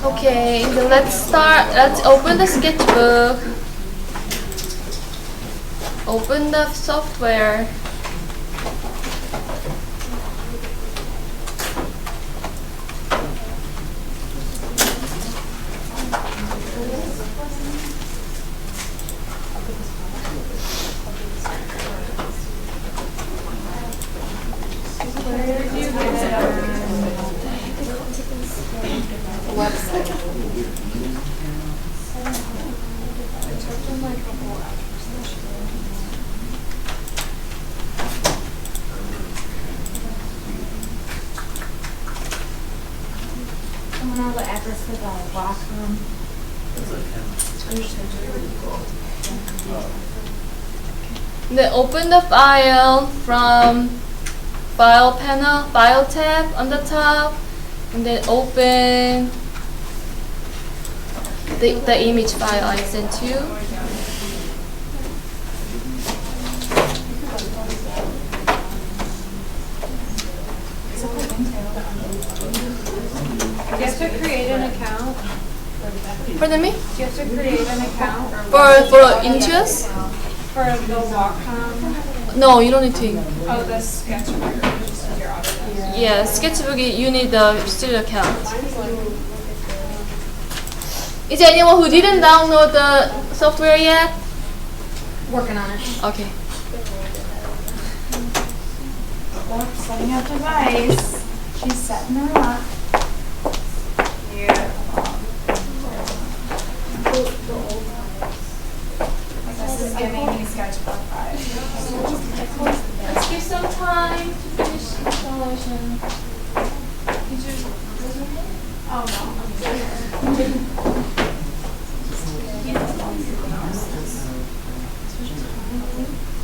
Okay, so let's start. Let's open the sketchbook. Open the software. Someone have the address for the locker room. Then open the file from File panel, File tab on the top, and then open the image file I sent you. Do you have to create an account? Pardon me? Do you have to create an account? For Intuos? For the Wacom? No, you don't need to. Oh, the Sketchbook. Your Autodesk. Yeah, Sketchbook you need the studio account. Is there anyone who didn't download the software yet? Working on it. Okay. Setting up device. She's setting her up. Yeah. This is giving me Sketchbook 5. Let's give some time to finish installation. Oh no.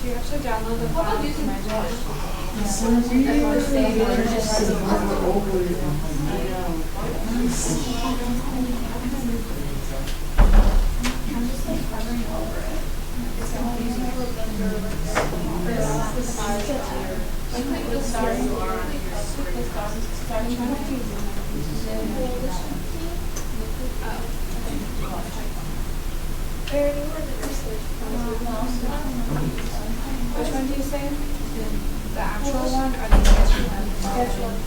Do you have to download the file? Which one do you say? The actual one or the sketch one? Sketch one.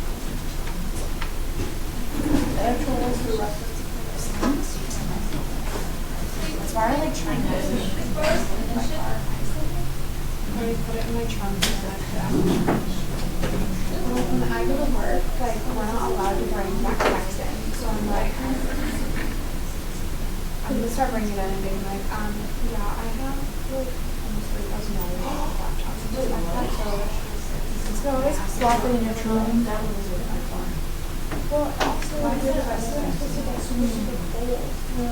The actual one's the reference. That's why I like trying to put it in my car. I put it in my trunk and like that. When I go to work, like we're not allowed to bring backpacks in. So I'm like, I'm gonna start bringing it in and being like, yeah, I have like almost $3,000 on laptops and just backpacks. So always swap it in your trunk. Well, also, like, the devices are supposed to get so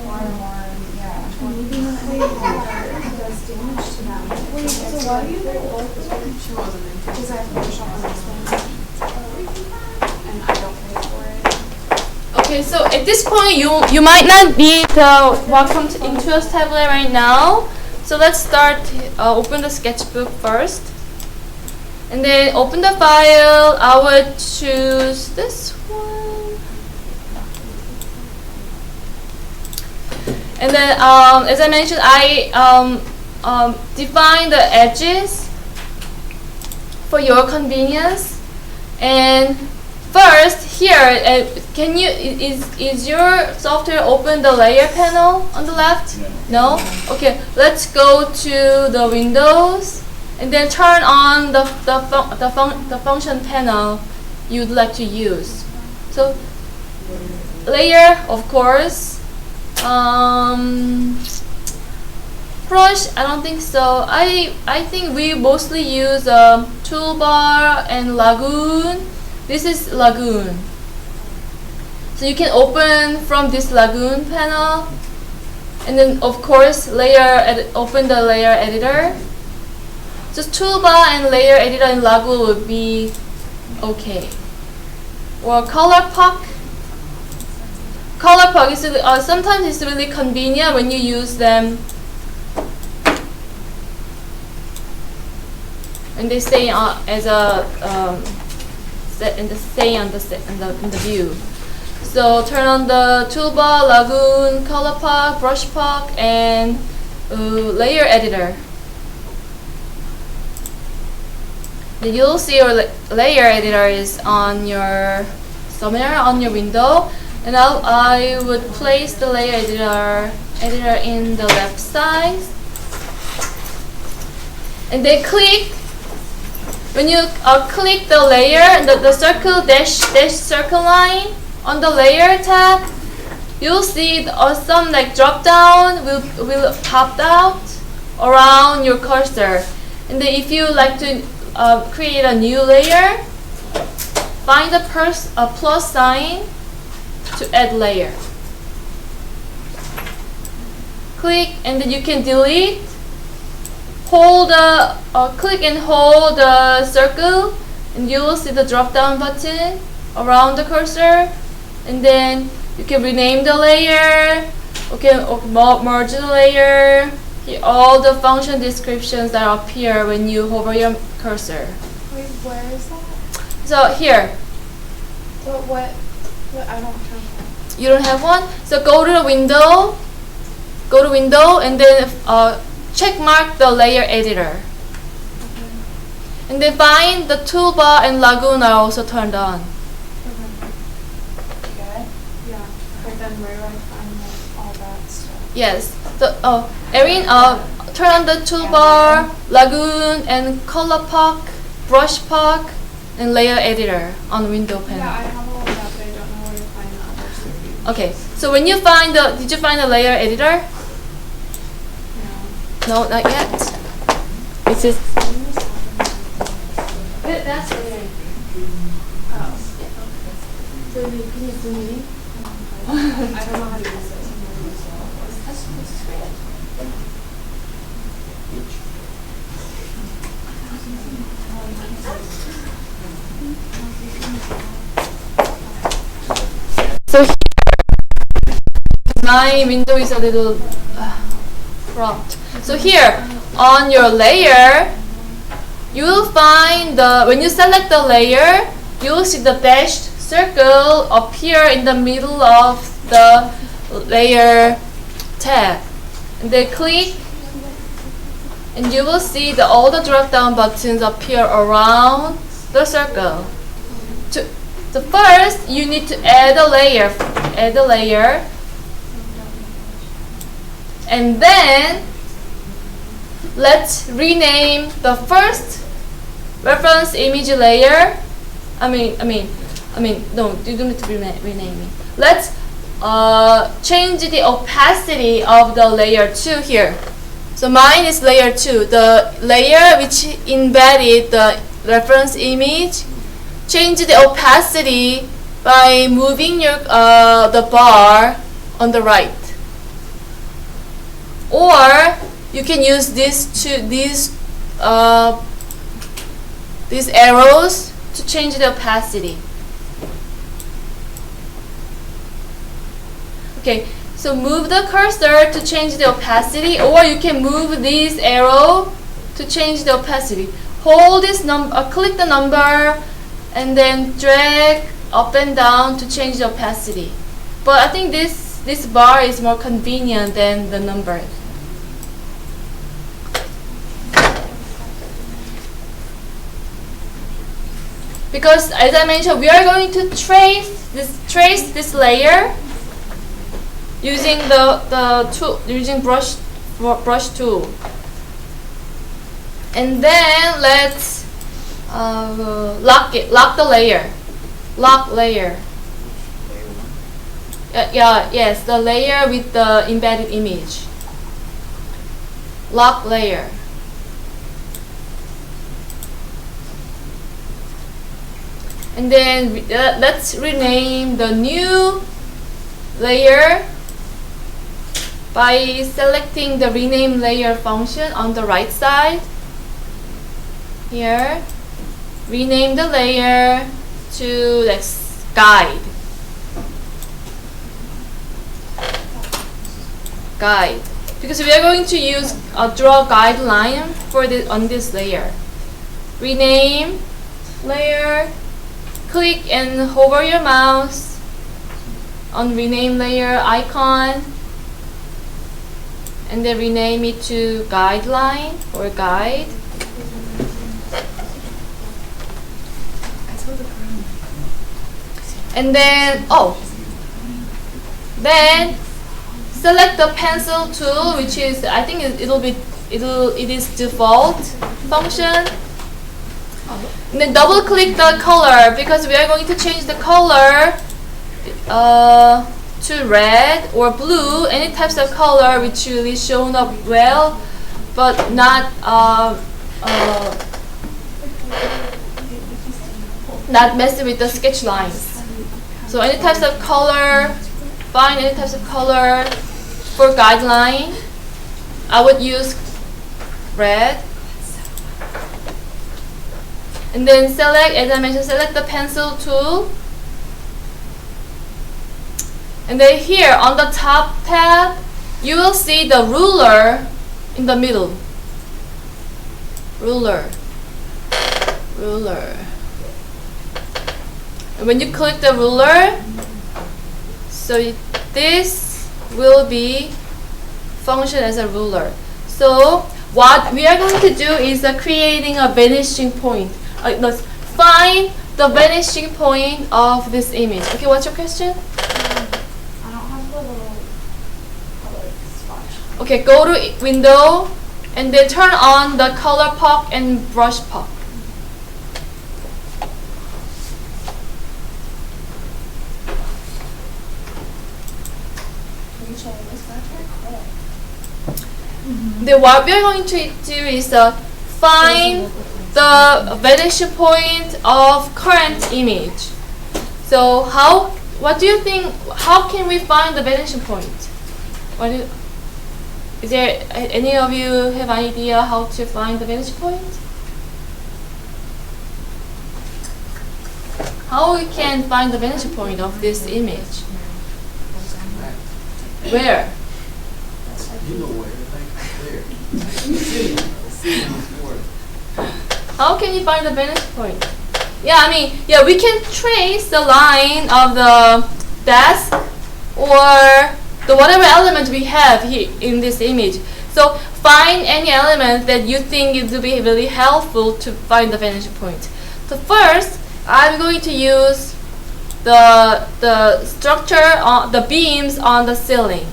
warm, yeah. Anything that they does damage to them. Wait, so why do you think both this one? She wasn't into it. Because I have Photoshop on this one. And I don't pay for it. Okay, so at this point you might not need the Welcome to Intuos tablet right now. So let's start. Open the sketchbook first. And then open the file. I would choose this one. And then, as I mentioned, I define the edges for your convenience. And first, here, can you is your software open the layer panel on the left? No. Okay. Let's go to the Windows. And then turn on the function panel you'd like to use. So layer, of course. Brush, I don't think so. I think we mostly use toolbar and Lagoon. This is Lagoon. So you can open from this Lagoon panel. And then of course open the layer editor. Just toolbar and layer editor in Lagoon would be okay. Or color puck. Color puck is sometimes it's really convenient when you use them. And they stay as a stay on in the view. So turn on the toolbar, lagoon, color pack, brush pack, and layer editor. Then you'll see your layer editor is on your somewhere on your window, and I would place the layer editor in the left side, and then click. When you click the layer, the circle dash circle line on the layer tab, you'll see some like drop down will pop out around your cursor. And then if you like to create a new layer, find a plus sign to add layer. Click, and then you can delete. Hold click and hold the circle, and you will see the drop down button around the cursor, and then you can rename the layer, merge the layer. Here, all the function descriptions that appear when you hover your cursor. Wait, where is that? So here. What I don't have that. You don't have one? So go to the window. Go to window, and then check mark the layer editor. Okay. And then find the toolbar and lagoon are also turned on. Okay. Yeah. But then where do I find all that stuff? Yes. So Erin, turn on the toolbar, lagoon, and color pack, brush pack, and layer editor on window panel. Yeah, I have all of that, but I don't know where to find the others. Okay. So when you find did you find the layer editor? No, not yet. It's just. That's layer. Oh. So can you zoom in? I don't know how to use this. So my window is a little cropped. So here on your layer, you will find when you select the layer, you will see the dashed circle appear in the middle of the layer tab. And then click, and you will see all the drop down buttons appear around the circle. So first, you need to add a layer. And then let's rename the first reference image layer. No, you don't need to rename it. Let's change the opacity of the layer 2 here. So mine is layer 2, the layer which embedded the reference image. Change the opacity by moving the bar on the right. Or you can use these arrows to change the opacity. Okay, so move the cursor to change the opacity, or you can move this arrow to change the opacity. Hold this click the number, and then drag up and down to change the opacity. But I think this bar is more convenient than the number. Because as I mentioned, we are going to trace this layer using using brush tool. And then let's lock the layer. Lock layer. Yes, the layer with the embedded image. Lock layer. And then let's rename the new layer by selecting the rename layer function on the right side. Here, rename the layer to guide. Guide, because we are going to use a draw guideline for on this layer. Rename layer. click and hover your mouse on rename layer icon, and then rename it to guideline or guide. And then then select the pencil tool, which is, I think it is default function. And then double click the color, because we are going to change the color to red or blue, any types of color which will be shown up well, but not messing with the sketch lines. So any types of color, find any types of color for guideline. I would use red. And then select, as I mentioned, select the pencil tool. And then here on the top tab, you will see the ruler in the middle. Ruler. And when you click the ruler, so this will be function as a ruler. So what we are going to do is creating a vanishing point. Let's find the vanishing point of this image. Okay, what's your question? I don't have the little color swatch. Okay, go to window and then turn on the color pop and brush pop. Then what we are going to do is find the vanishing point of current image. So what do you think, how can we find the vanishing point? Is there any of you have an idea how to find the vanishing point? How we can find the vanishing point of this image? Where? You know where, there. How can you find the vanishing point? Yeah, we can trace the line of the desk or the whatever element we have here in this image. So find any element that you think it will be really helpful to find the vanishing point. So first, I'm going to use the structure on the beams on the ceiling.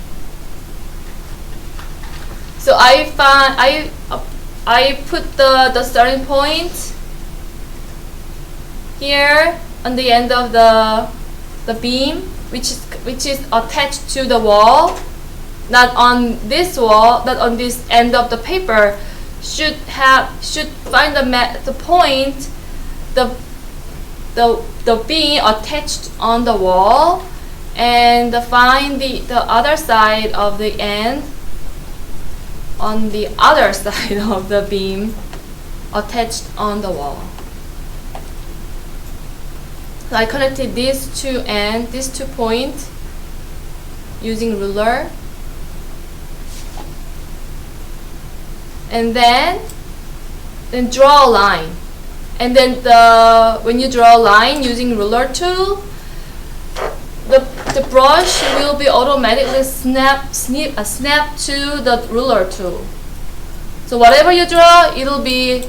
So I put the starting point here on the end of the beam, which is attached to the wall, not on this wall, not on this end of the paper. Should find the point, the beam attached on the wall, and find the other side of the end on the other side of the beam attached on the wall. So I connected these two points using ruler, and then draw a line. And then when you draw a line using ruler tool, the brush will be automatically snap to the ruler tool. So whatever you draw, it'll be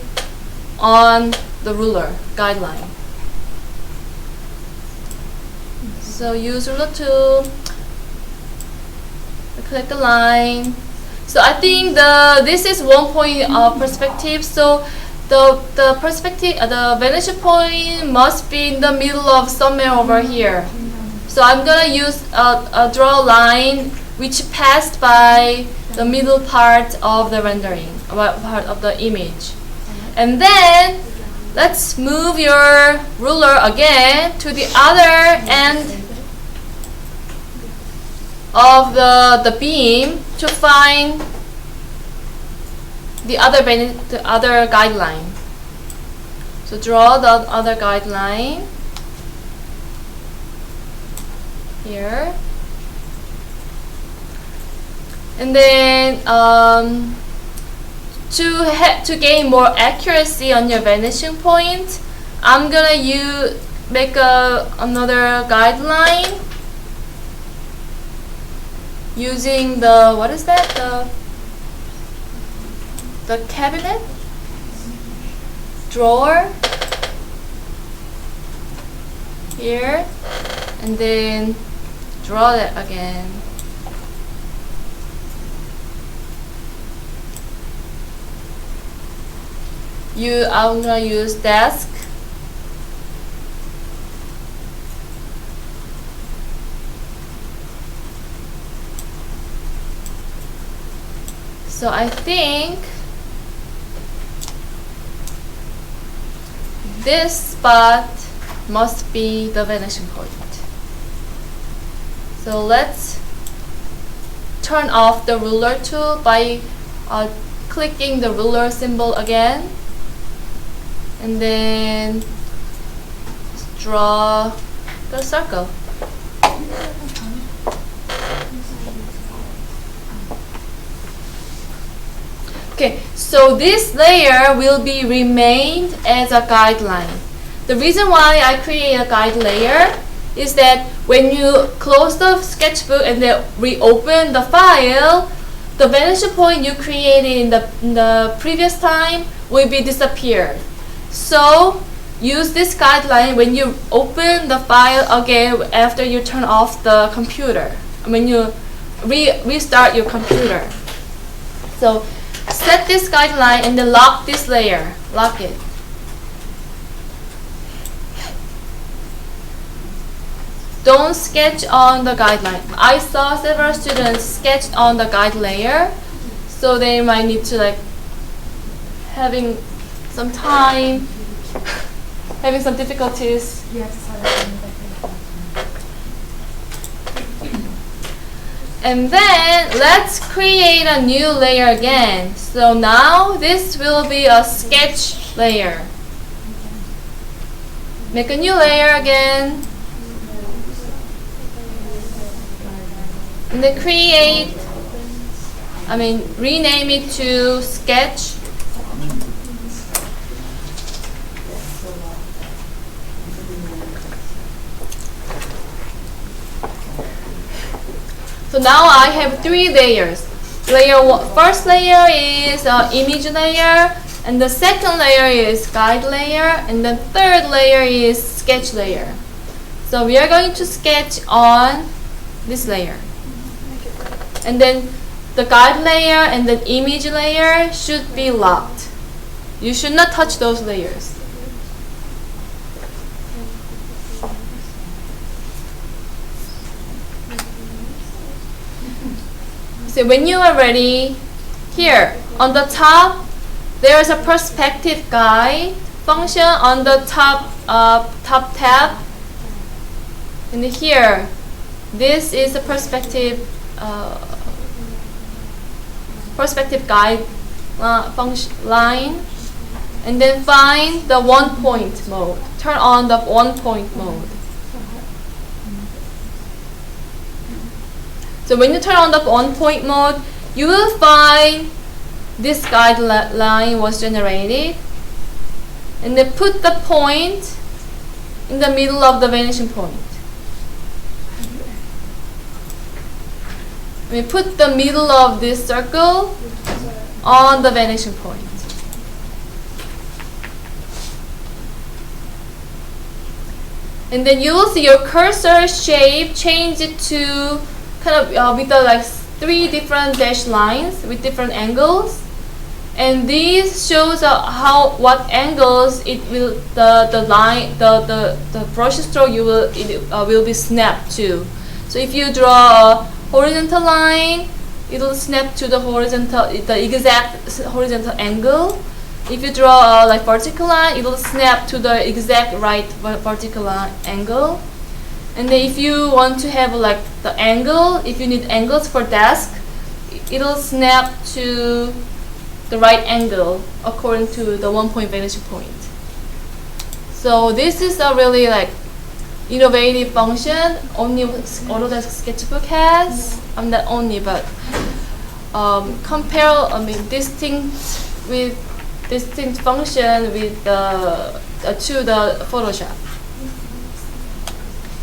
on the ruler guideline. So use ruler tool, click the line. So I think this is 1 point perspective. So the perspective, the vanishing point must be in the middle of somewhere over here. So I'm gonna use draw a line which passed by the middle part of the rendering, part of the image. And then let's move your ruler again to the other end of the beam to find the other guideline. So draw the other guideline here, and then to gain more accuracy on your vanishing point, I'm gonna make another guideline using the, what is that? The cabinet drawer here, and then draw that again. I'm gonna use desk. So I think this spot must be the vanishing point. So let's turn off the ruler tool by clicking the ruler symbol again, and then draw the circle. Okay, so this layer will be remained as a guideline. The reason why I create a guide layer is that when you close the sketchbook and then reopen the file, the vanishing point you created in the previous time will be disappeared. So use this guideline when you open the file again after you turn off the computer, when you restart your computer. So set this guideline and then lock this layer. Lock it. Don't sketch on the guideline. I saw several students sketched on the guide layer, so they might need to having some time, having some difficulties. And then let's create a new layer again. So now this will be a sketch layer. Make a new layer again. And then rename it to sketch. So now I have 3 layers. First layer is image layer, and the second layer is guide layer, and the third layer is sketch layer. So we are going to sketch on this layer. And then the guide layer and the image layer should be locked. You should not touch those layers. So when you are ready, here on the top there is a perspective guide function on the top tab, and here this is a perspective guide function line, and then find the 1 point mode. Turn on the 1 point mode. So when you turn on the 1 point mode, you will find this guideline was generated, and then put the point in the middle of the vanishing point. Put the middle of this circle on the vanishing point. And then you will see your cursor shape, change it to kind of with the 3 different dashed lines with different angles, and these shows what angles it will the brush stroke will be snapped to. So if you draw a horizontal line, it will snap to the exact horizontal angle. If you draw a vertical line, it will snap to the exact right vertical angle. And then if you want to have the angle, if you need angles for desk, it will snap to the right angle according to the 1 point vanishing point. So this is a really innovative function only Autodesk Sketchbook has. Not only, but distinct function with to the Photoshop.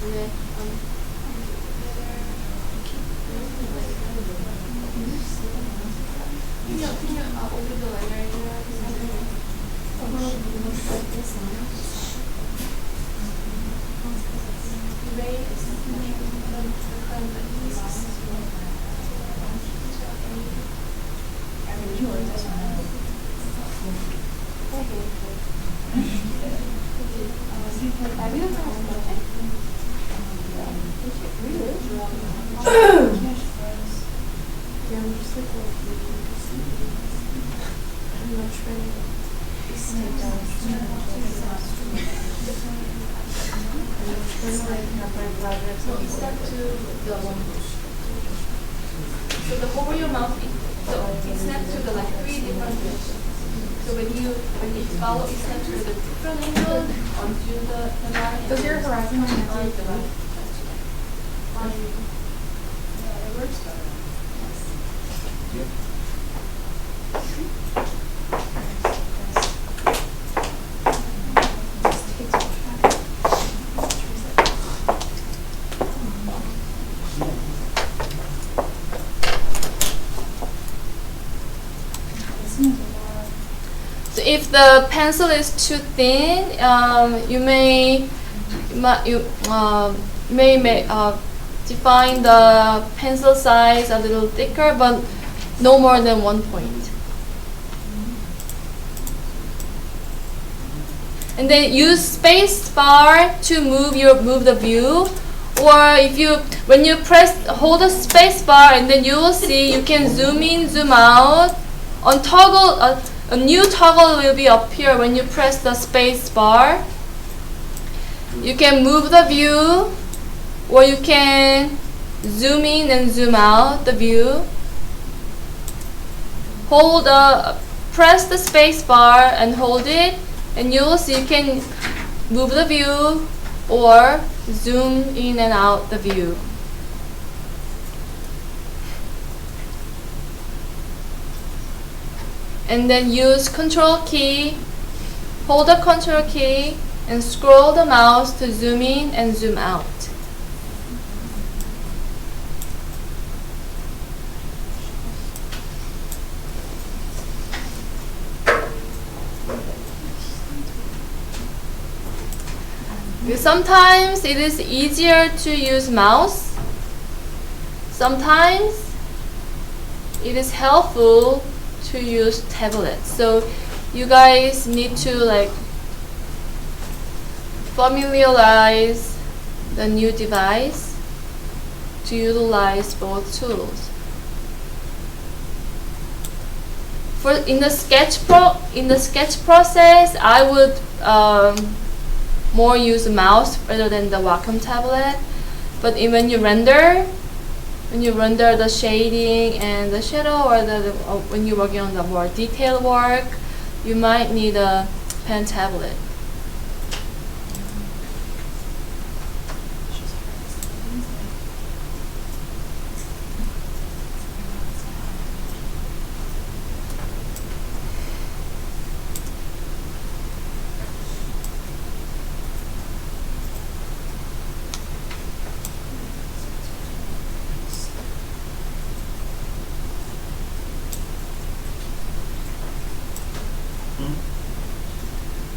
네. So the hover your mouse, so it snaps to the like 3 different positions. So when it follow, it snaps to the different angle onto the line. Does your horizon line have on to the line? Yeah, it works better. Yep. So if the pencil is too thin, you may define the pencil size a little thicker, but no more than 1 point. And then use space bar to move the view, or when you hold the space bar, and then you will see you can zoom in, zoom out. On toggle, a new toggle will be appear when you press the space bar. You can move the view, or you can zoom in and zoom out the view. Press the space bar and hold it, and you will see you can move the view or zoom in and out the view. And then use Control key, hold the Control key, and scroll the mouse to zoom in and zoom out. Sometimes it is easier to use mouse. Sometimes it is helpful to use tablet. So you guys need to familiarize the new device to utilize both tools. In the sketch process, I would more use a mouse rather than the Wacom tablet. But when you render the shading and the shadow, or when you're working on the more detailed work, you might need a pen tablet.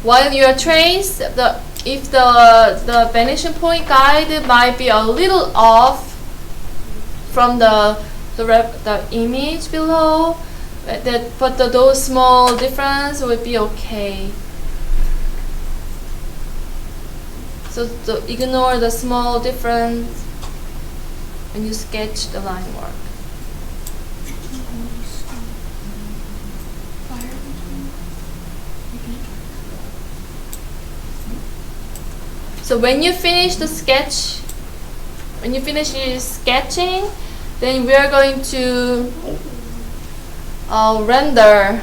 While you trace, if the vanishing point guide might be a little off from the image below, but those small difference would be okay. So ignore the small difference when you sketch the line work. So when you finish the sketch, when you finish sketching, then we are going to render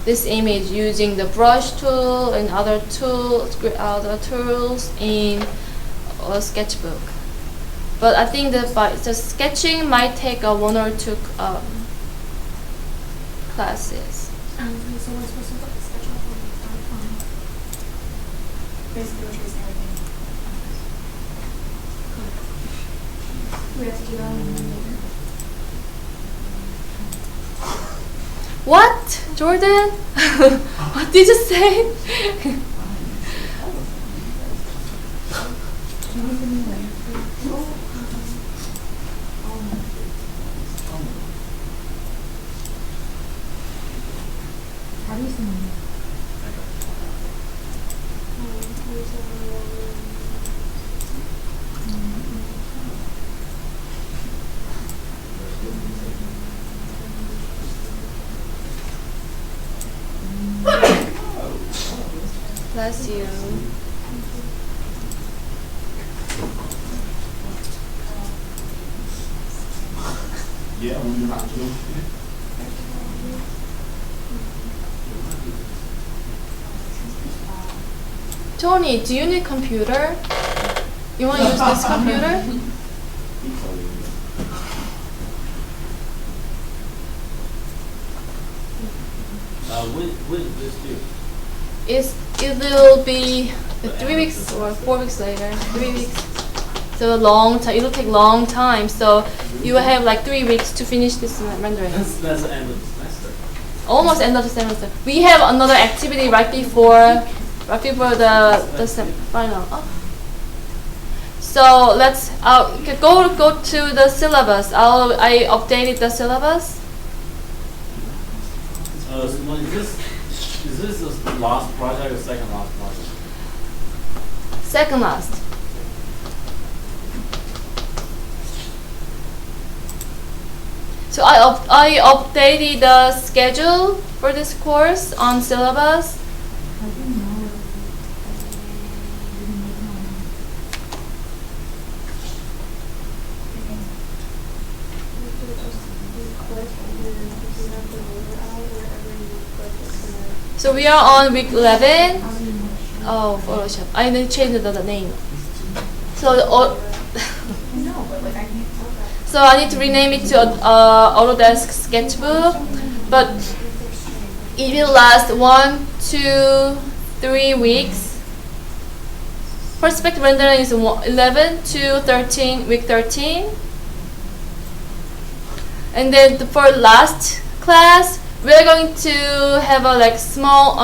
this image using the brush tool and other tools in Sketchbook. But I think that the sketching might take 1 or 2 classes. So we're supposed to put the schedule on. Basically, we're tracing everything. we have to do that one later. What? Jordan? What did you say? How do you say it? Bless you. Yeah, when you're not doing Tony, do you need computer? You want to use this computer? When is this due? It will be 3 weeks or 4 weeks later. 3 weeks. So a long time. It will take long time. So you will have like 3 weeks to finish this rendering. That's the end of the semester. Almost end of the semester. We have another activity right before the final. Oh. So let's go to the syllabus. I updated the syllabus. So is this the last project or second last project? Second last. So I updated the schedule for this course on syllabus. So we are on week 11. Oh, Photoshop. I need to change the name. So so I need to rename it to Autodesk Sketchbook, but it will last 1, 2, 3 weeks. Perspective rendering is 11 to 13, week 13. And then for last class, we're going to have a small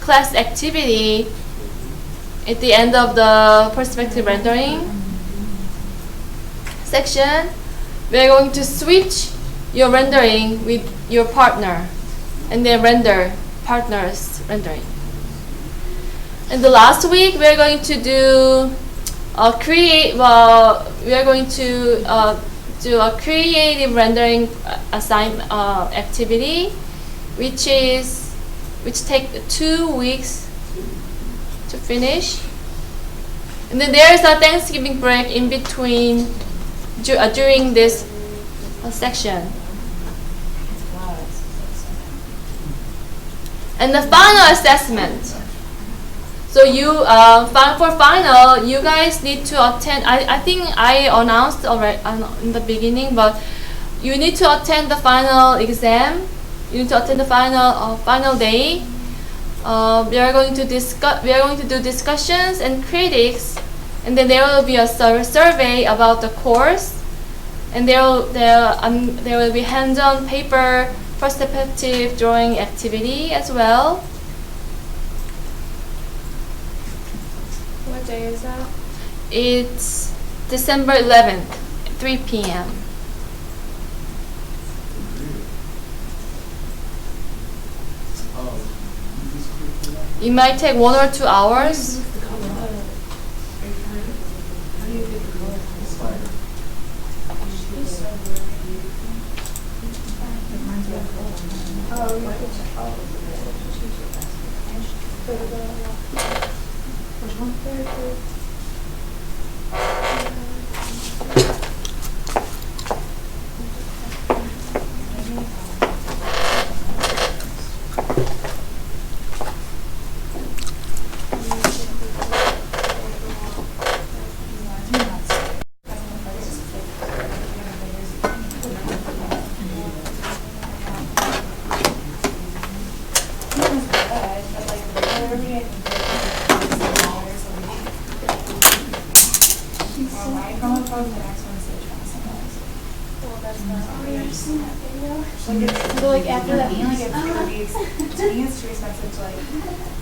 class activity at the end of the perspective rendering section. We're going to switch your rendering with your partner and then render partner's rendering. And the last week we're going to do do a creative rendering activity, which takes 2 weeks to finish. And then there is a Thanksgiving break in between during this section. And the final assessment. So for final, you guys need to attend. I think I announced already in the beginning, but you need to attend the final exam. You need to attend the final day. We are going to do discussions and critics, and then there will be a survey about the course, and there will be hands-on paper perspective drawing activity as well. What day is that? It's December 11th, 3 p.m. It might take 1 or 2 hours. that's not. Oh, yeah, I've seen that video. So like after that, like it's really, to me it's too expensive to like keep doing it.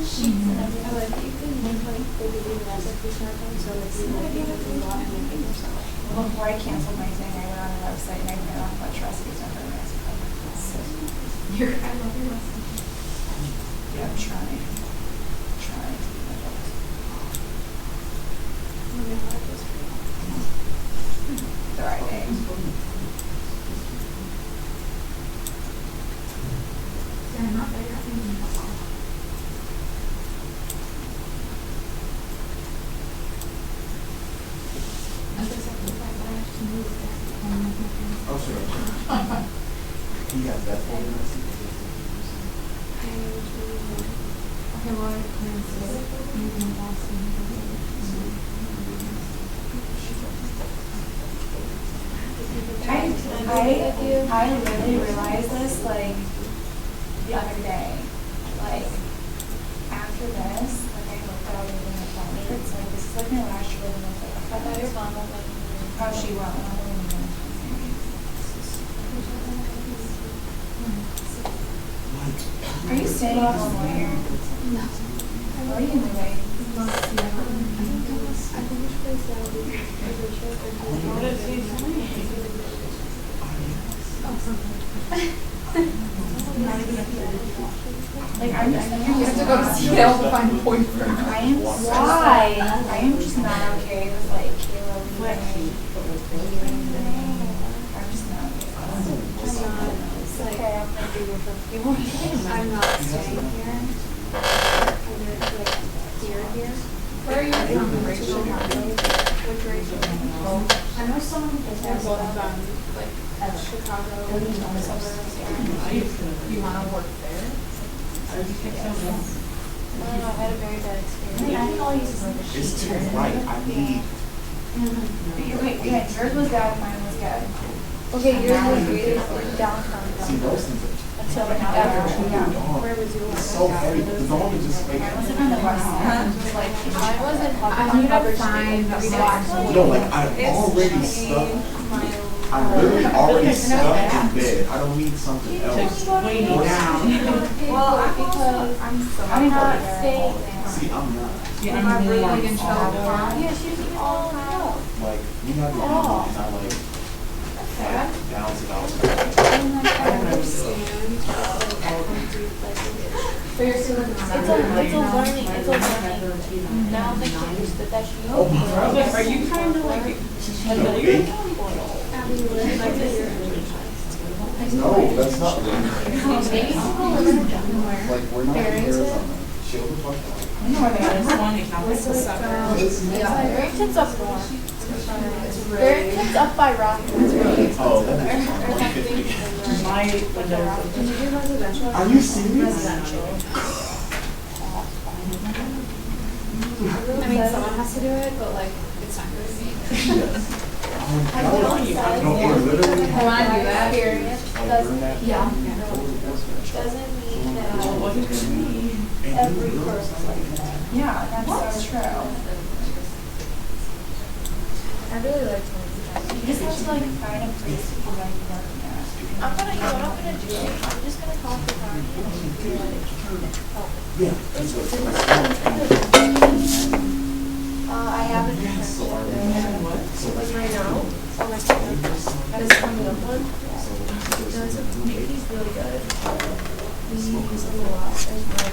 Sheets and everything. Like, you can make like baby recipe smartphones, so like you like make a lot and make it yourself. Before I canceled my thing, I went on a website and I ran off much recipes on her recipe. So, I love your recipe. yeah, I'm trying. Trying to be my best. I'm gonna have this for you. Thriving. Yeah, not very happy. Oh, sure. He has that for you. Okay, well, I can say anything I literally realized this like the other day. Like after this, like I looked at all the different portraits. Like this is like my last year living with like I thought your mom was like, how she went. Are you staying home later? No. Where are you moving? I think which place that would be. Like I'm just You have to go to Seattle to find a boyfriend. I am why? I am just not okay with like Caleb leaving. I'm just not okay. I'm not. It's like, Okay, I'm gonna do your first. I'm not staying here. I'm gonna like here. Where are you from? Rachel? Which Rachel? I know someone who has from like Chicago suburbs. You want to work there? I don't know, I had a very bad experience. I can only use this like a It's sheet. too bright. I need. Wait, yeah, yours was good, mine was good. Okay, yours was really downtown. See, those things are Until like too after. dark. Where was yours? It's so heavy. The dog is just like. Mine wasn't on the west side, it was like. Mine wasn't I need to covered. find the black No, like I'm already stuck. I'm literally already stuck in bed. I don't need something else. Way down. Well, because I'm so. I'm not staying. See, I'm not. Yeah, am I I'm really really in trouble? Yeah, she was even all out. Like we have the movies. I like down to down. I understand. But you're still it's a learning. Now that she understood that she Oh my I was like, are you trying to like Big? No, that's not real. Like we're not here or something. Chill the fuck out. I know where they are. This is Barrington's up north. Barrington's up by Rockford. Oh, that is 150. my windows. Did you do residential? Are you serious? I mean, someone has to do it, but like, it's not gonna be. Yes. No, we're literally. I wanna do that. Experience Like, doesn't we're not- Yeah. mean that And every you person is like that. Yeah, that's so true. I really like You just have to like find a place that you like working at. I'm gonna, you know what I'm gonna do? I'm just gonna talk to Connie and be like, Yeah. I have an So are we? internship. So Like right now? Oh my God. That is coming up one? He's really good. We use a lot as well.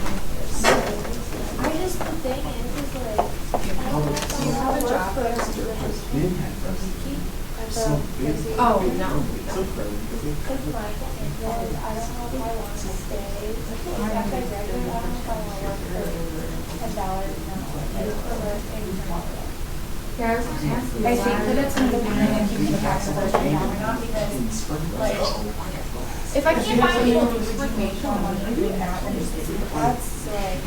I just, the thing is like, I don't know if I have a job for us to Been had first. So big. Oh, no. So crazy. Because my thing is, I don't know if I want to stay. After I graduate, I don't know if I want to work for $10 an hour. Yeah, I was gonna ask you. I think that it's gonna depend if you can access those right now or not, because In spring. like, If I can't find people to bring me, information on what you're doing now, then just that's like,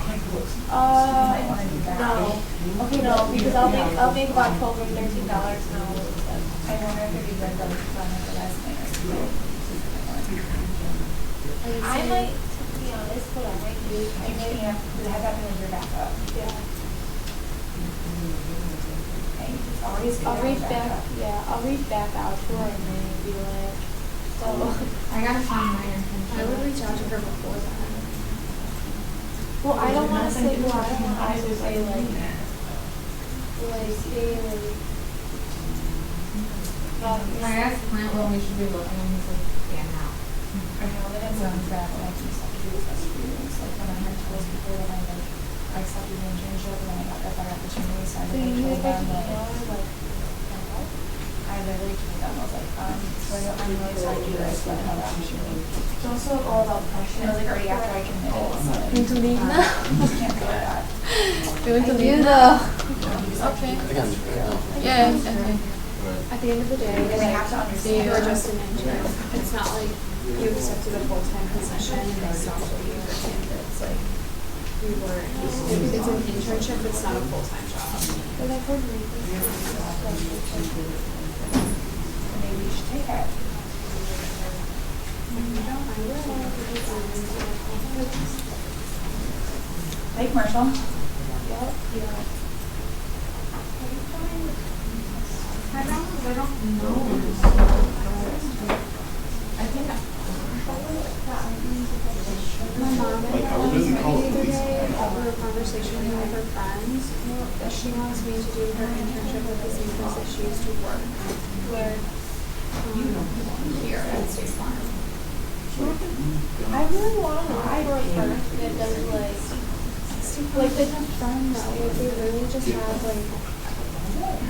uh, I wanna do that. no. Okay, no, because I'll make about $12 or $13 an hour with them. I wonder if it'd be good to put on like a resume or something. I might, to be honest, what I might do, I can't, because it has happened with your backup. yeah. Hey, it's always I'll read good. back. Yeah, I'll read back out to her and then be like, so. I gotta find my intention. I would reach out to her before that. Well, I don't want to say. Well, I don't want. I would say like, hey, like. I asked Clint when we should be looking and he's like, yeah, now. I know that it sounds bad, but I do stuff to do with experience. Like when I had told people that I accepted the internship and then I got that better opportunity, so I So literally you told like them email like, her, like, I literally told them, I was like, so I'm really sorry to do this, but another opportunity. It's also all about pressure. It was like already after I committed, so like, Going to leave now? can't do that. Going to leave now? Okay. Yeah, okay. at the end of the day, Because I have to understand. you're just an intern. It's not like you accepted a full-time position and they stopped looking for candidates. Like, you weren't. It's an internship, it's not a full-time job. But I've heard Maybe you should take it. Hey, commercial. Yep, yeah. I don't know. I think My mom Like, I would was really telling call me the the other police. day over a conversation with her friends that she wants me to do her internship with the same place that she used to work, where here at State Farm. I really want to ride for a firm that does like they have fun though. Like they really just have like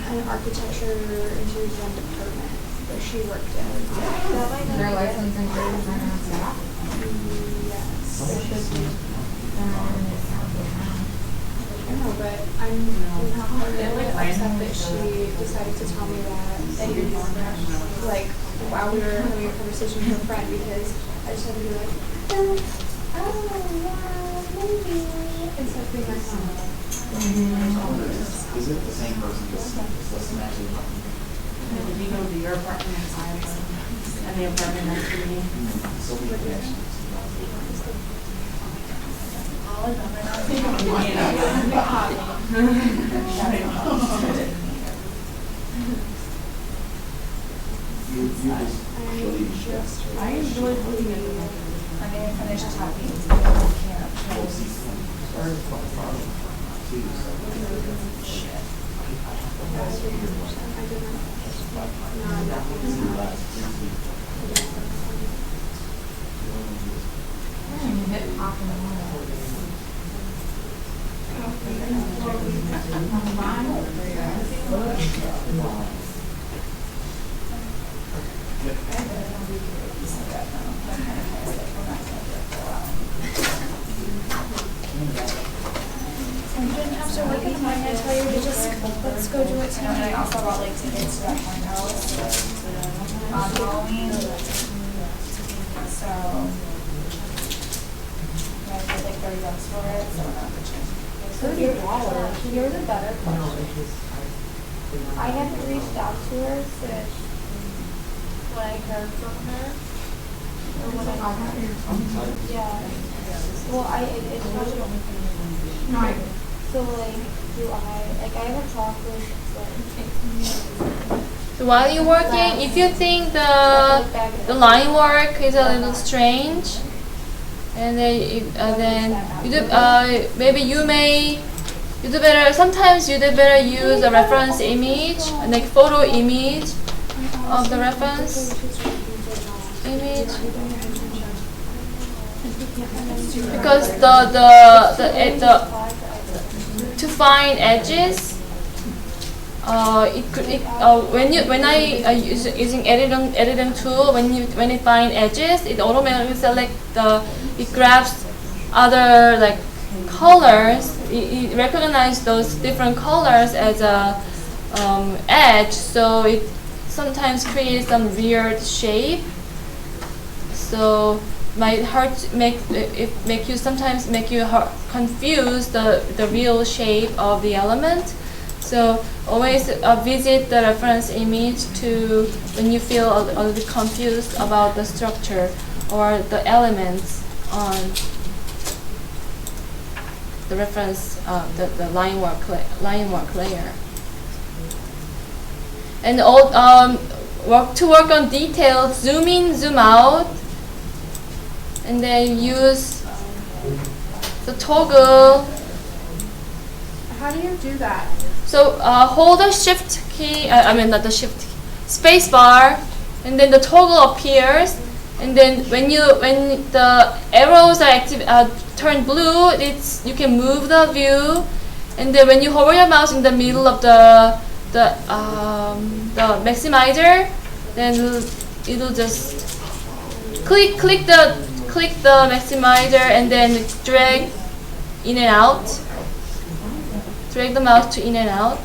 an architecture interior design department where she worked in. That might not their be it. licensing is right now staff. Yes, there should be. I know, but I'm a little upset that she decided to tell me that you're like while we were having a conversation with her friend, because I just had to be like, oh yeah, maybe instead of being like, Is it the same person just smashing? Did you go to your apartment and I and the apartment next to me? So many connections. You just really just. I enjoy looking at them. I mean, I finished talking to them. Yeah. Shit. Hip hop in the morning. You didn't have to work in the morning. I tell you to just let's go do it And then I tonight. also bought like tickets to that one house on Halloween. So I paid like $30 for it, so I'm not bitching. Here's a better question. I haven't reached out to her since when I heard from her. Or when I yeah. Well, it's not. No, I So like, do I haven't talked with So while you're working, if you think the line work is a little strange, and then you do maybe you do better. Sometimes you do better use a reference image, like photo image of the reference image, because the to find edges. When I using editing tool, when it find edges, it automatically it grabs other like colors. It recognizes those different colors as a edge, so it sometimes creates some weird shape. So might make you confuse the real shape of the element. So always visit the reference image when you feel a little bit confused about the structure or the elements on. the reference, the line work layer. And all to work on details, zoom in, zoom out, and then use the toggle. How do you do that? So hold the shift key, not the shift key, space bar, and then the toggle appears. And then when the arrows are turned blue, you can move the view. And then when you hover your mouse in the middle of the maximizer, then it'll just click the maximizer and then drag in and out. Drag the mouse to in and out.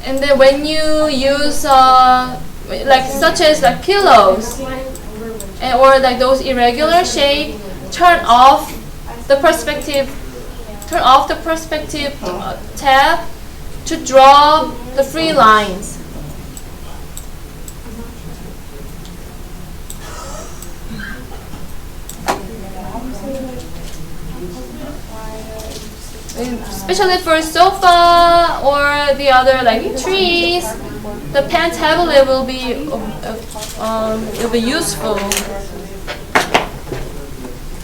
And then when you use such as pillows or like those irregular shape, turn off the perspective tab to draw the free lines. Especially for sofa or the other like trees, the pen tablet will be useful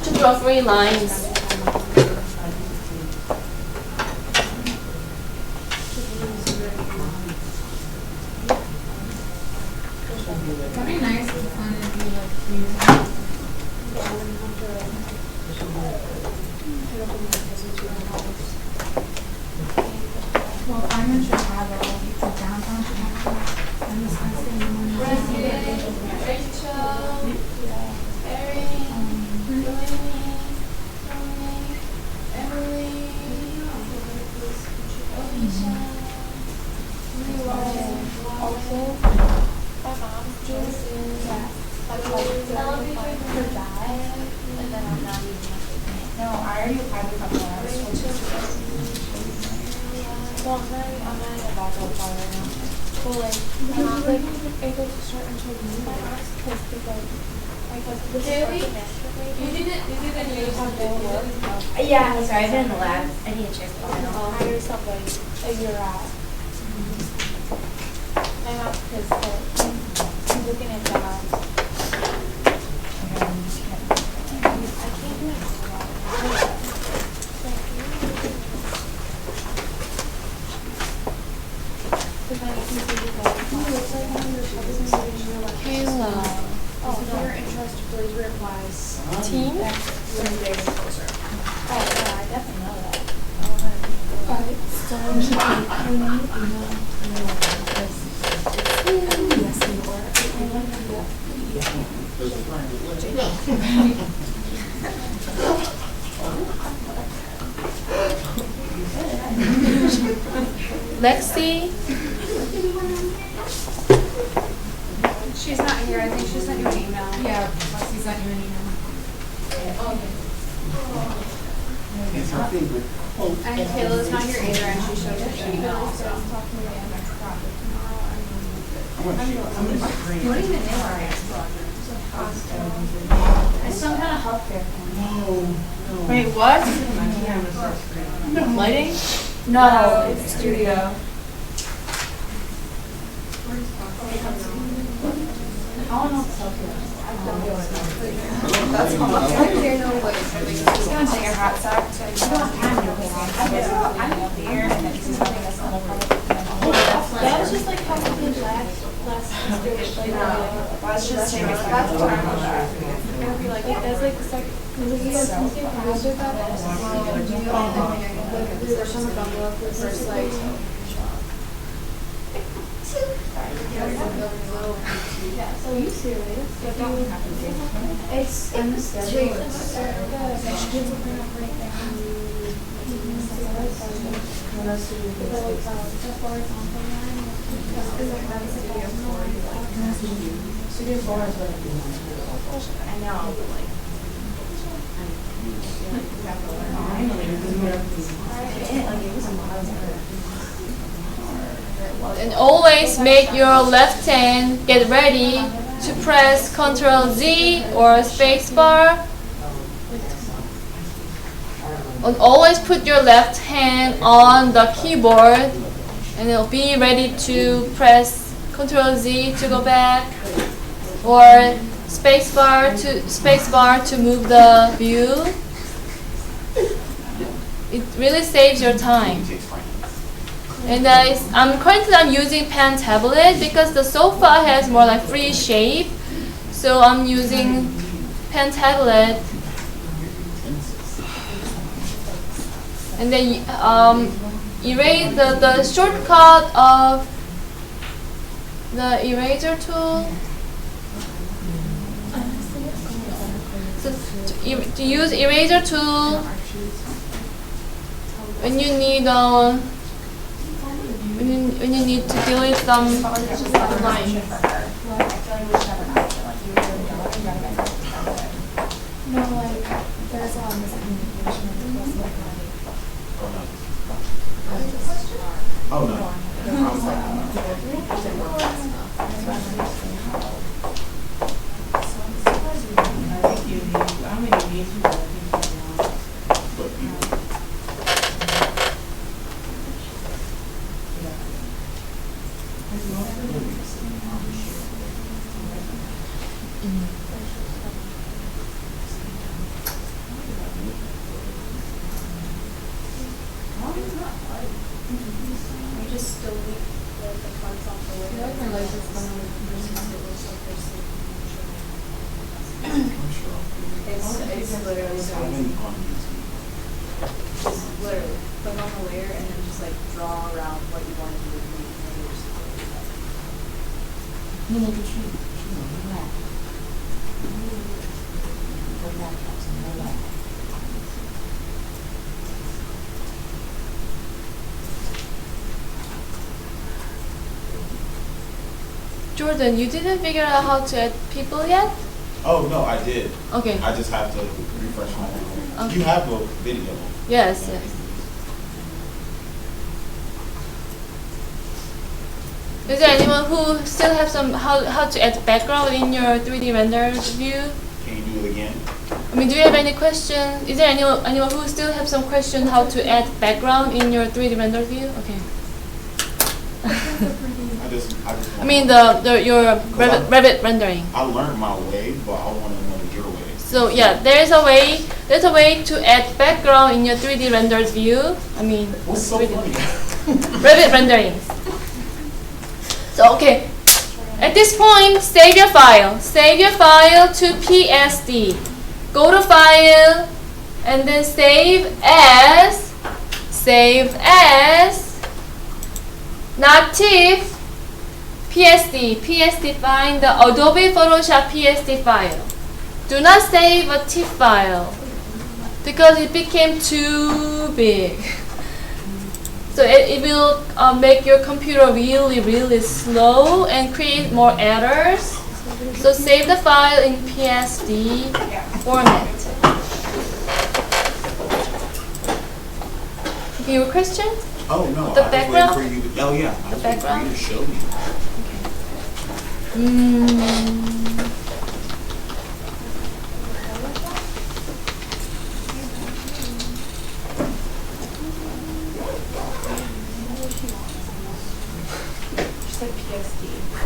to draw free lines. That'd be nice if fun if you well, I'm in Chicago. The downtown Chicago. And this one's in No, I already applied a couple hours. Well, I'm not in a backup file right now. Well, I'm not able to start until noon because Really? You didn't use it. Yeah, sorry, I've been in the lab. I need to check the file. hire somebody that you're at. I'm out because I'm looking at jobs. I can't do it. Kayla. Oh, if you're interested, please replies. Team? Next 3 days closer. Oh, yeah, I definitely know that. Lexi? She's not here. I think she sent you an email. Yeah, Lexi sent you an email. It's her favorite quote. And Kayla's not here either, and she showed us an email also. What even is our next project? It's some kind of healthcare thing. Wait, what? Lighting? No, it's studio. I don't know if it's healthcare. That's all. It's gonna take a hot sec. I don't have no I'm here and then she's having us on a That was just like how we did last let's just take a second. That's what I'm about. It'll be like, that's like the second. There's some bundle for first like. Yeah, so you serious? It's in the schedule. Studio 4 is what I know, but like it was a lot of And always make your left hand get ready to press Ctrl Z or spacebar. And always put your left hand on the keyboard, and it'll be ready to press Ctrl Z to go back, or spacebar to move the view. It really saves your time. And I'm using pen tablet because the sofa has more like free shape, so I'm using pen tablet. And then erase the shortcut of the eraser tool. So to use eraser tool when you need when you need to delete some lines. No, like, there's a lot of miscommunication. Oh, no. You just delete the parts off the window. It's literally so easy. Just literally put it on the layer and then just like draw around what you want to do with Jordan, you didn't figure out how to add people yet? Oh, no, I did. Okay. I just have to refresh my memory. Okay. You have a video. Yes, yes. Is there anyone who still have some how to add background in your 3D render view? Can you do it again? I mean, do you have any question? Is there anyone who still have some question how to add background in your 3D render view? Okay. I mean your Revit rendering. I learned my way, but I want to learn your way. So yeah, there's a way to add background in your 3D rendered view. I mean, What's so funny? Revit rendering. So okay, at this point, save your file. Save your file to PSD. Go to File, and then save as, not TIFF, PSD. Find the Adobe Photoshop PSD file. Do not save a TIFF file because it became too big. So it will make your computer really slow and create more errors. So save the file in PSD format. Okay, your question? Oh, no. The I was background? waiting for you to, oh, yeah. I was waiting for you to show me.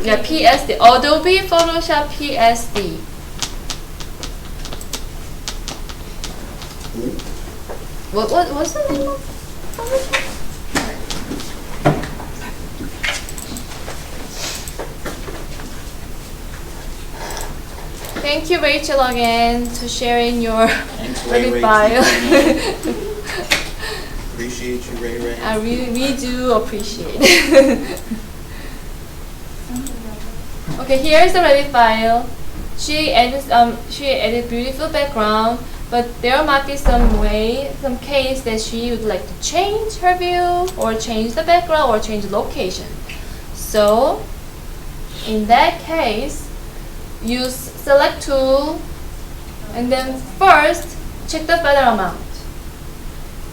Yeah, PSD. Adobe Photoshop PSD. What's the name of Photoshop? Thank you, Rachel, again, to sharing your Revit file. Appreciate you, Ray. I really do appreciate it. Okay, here's the Revit file. She added beautiful background, but there might be some case that she would like to change her view, or change the background, or change the location. So, in that case, use Select Tool, and then first check the feather amount.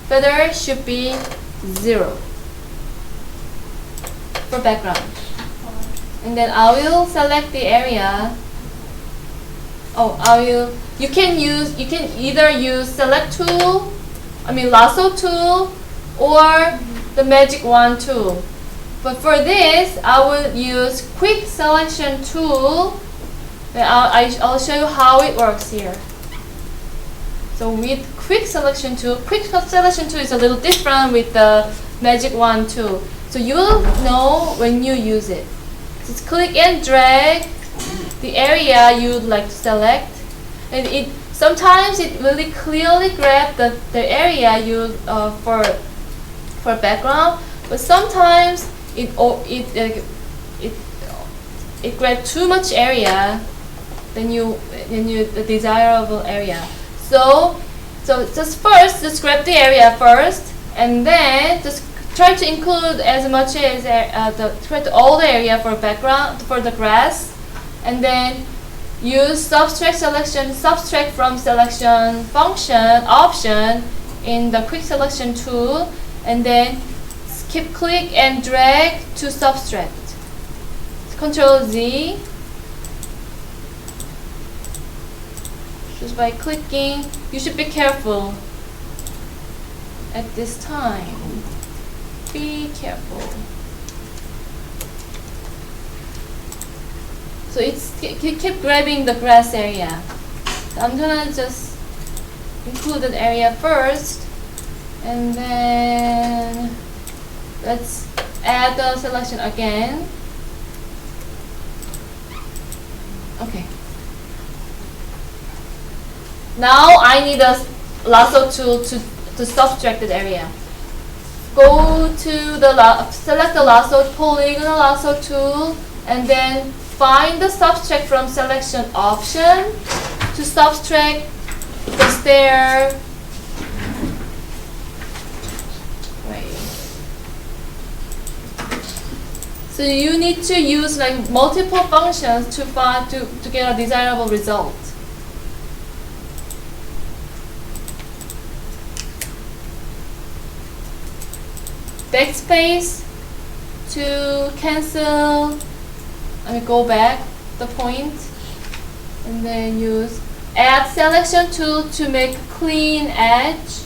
Feather should be 0. for background. And then I will select the area. You can either use select tool, lasso tool, or the magic wand tool. But for this, I will use quick selection tool. I'll show you how it works here. So with quick selection tool is a little different with the magic wand tool. So you will know when you use it. Just click and drag the area you would like to select, and sometimes it really clearly grabs the area you for background, but sometimes it grabs too much area than the desirable area. So just grab the area first, and then just try to include as much as all the area for background for the grass, and then use subtract from selection function option in the quick selection tool, and then click and drag to subtract. Control Z. Just by clicking, you should be careful at this time. Be careful. So it keep grabbing the grass area. So I'm gonna just include that area first, and then let's add the selection again. Okay. Now I need a lasso tool to subtract that area. Go to select the lasso polygonal lasso tool, and then find the subtract from selection option to subtract the stair. So you need to use multiple functions to get a desirable result. Backspace to cancel. Go back the point, and then use add selection tool to make clean edge.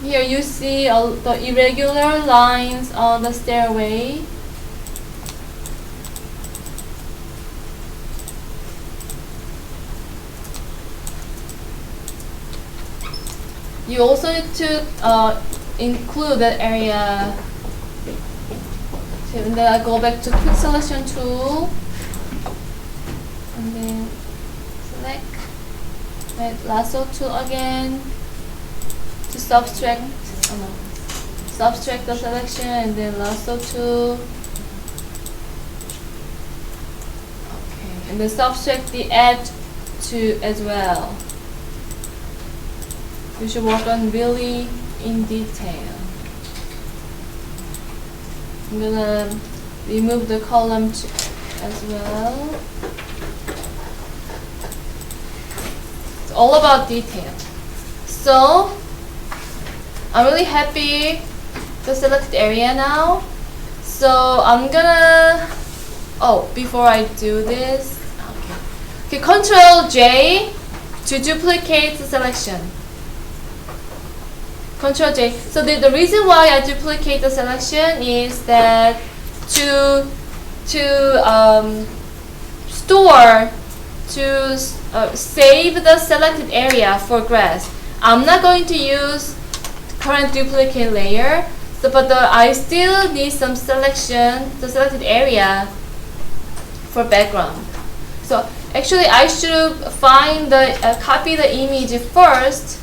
Here you see the irregular lines on the stairway. You also need to include that area. And then I go back to quick selection tool, and then select that lasso tool again to subtract the selection, and then lasso tool. Okay, and then subtract the edge too as well. You should work on really in detail. I'm gonna remove the column as well. It's all about detail. So I'm really happy to select the area now. So I'm gonna, before I do this, okay, Control J to duplicate the selection. Control J. So the reason why I duplicate the selection is that to save the selected area for grass. I'm not going to use current duplicate layer, but I still need some selection, the selected area for background. So actually I should find copy the image first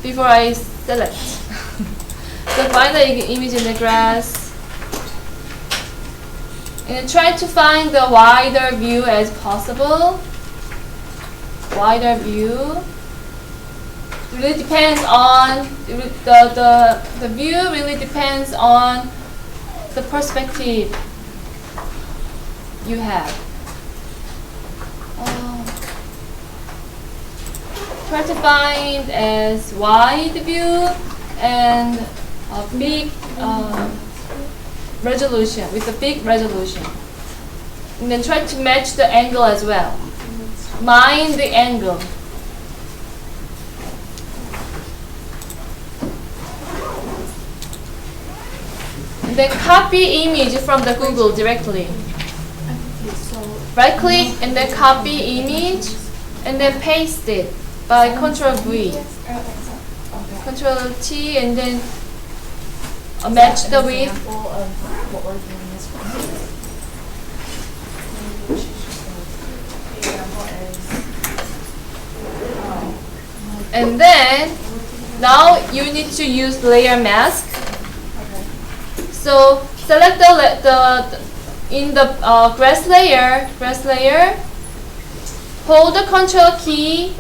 before I select. So find the image in the grass, and try to find the wider view as possible. Wider view. It really depends on the view. Really depends on the perspective you have. Try to find as wide view and big resolution, with a big resolution. And then try to match the angle as well. Mind the angle. And then copy image from the Google directly. Right click and then copy image and then paste it by Ctrl V. Ctrl T and then match the width. Example of what we're doing is from here. And then now you need to use layer mask. So select in the grass layer, hold the Control key,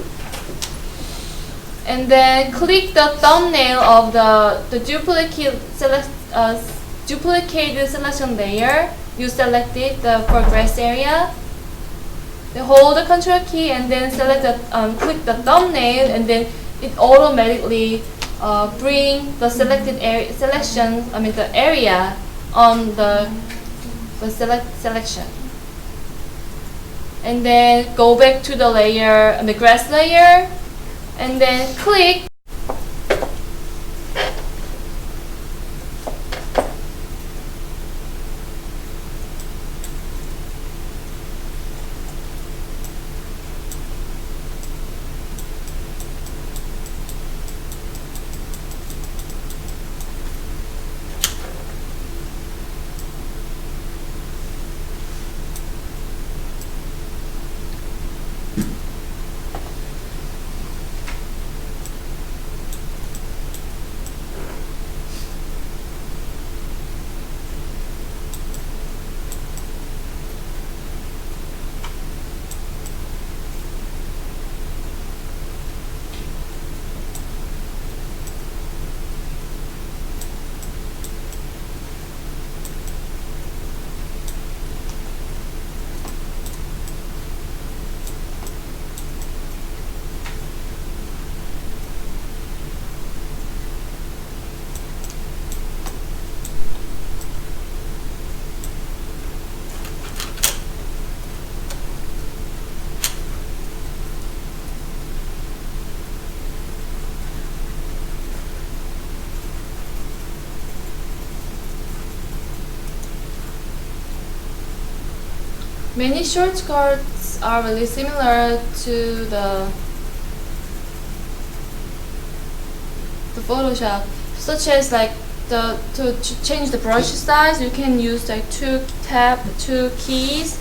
and then click the thumbnail of the duplicated selection layer. You select it for grass area. Then hold the Control key and then select click the thumbnail, and then it automatically bring the selected the area on the selection. And then go back to the layer, the grass layer, and then click. Many shortcuts are really similar to the Photoshop, such as like to change the brush size, you can use like two keys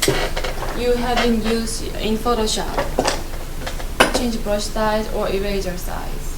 you have been used in Photoshop. Change brush size or eraser size.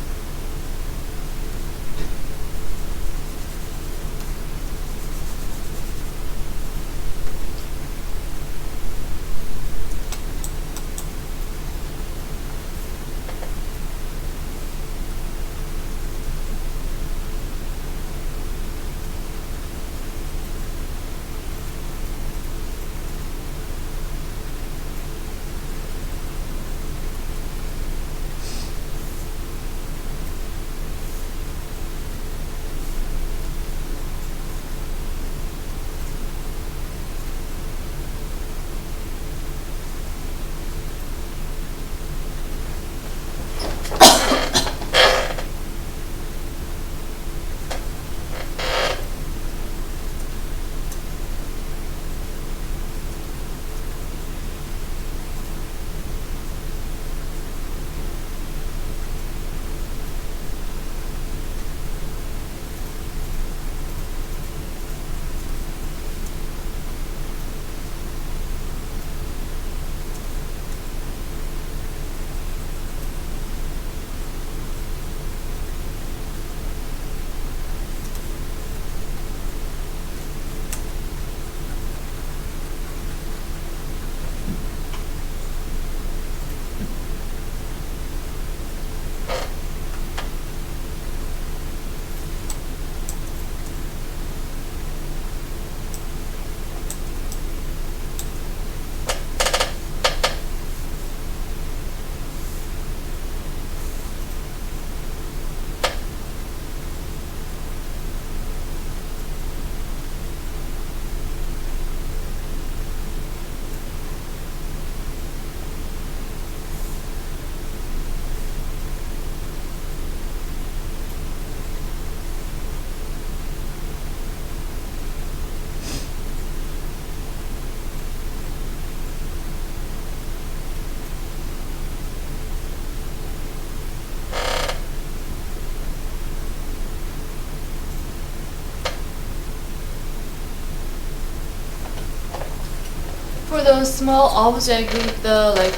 those small objects with the like